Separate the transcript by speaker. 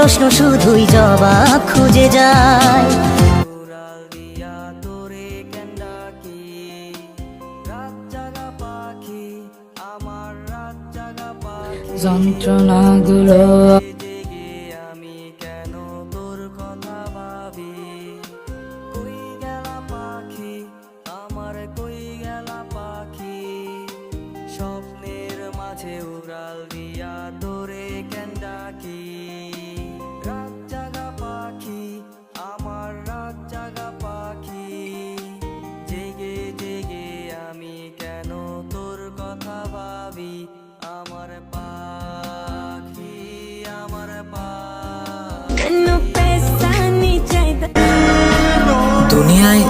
Speaker 1: প্রশ্ন শুধুই জবাব খুঁজে যায়।
Speaker 2: যন্ত্রণাগুলো
Speaker 3: আমি কেন তোর কথা ভাবি, কই গেলা পাখি আমার, কই গেলা পাখি, স্বপ্নের মাঝে উড়াল দিয়া তোরে কেন ডাকি, রাত জাগা পাখি আমার, রাত জাগা পাখি, জেগে জেগে আমি কেন তোর কথা ভাবি, আমার পাখি আমার পাখি।
Speaker 4: দুনিয়ায়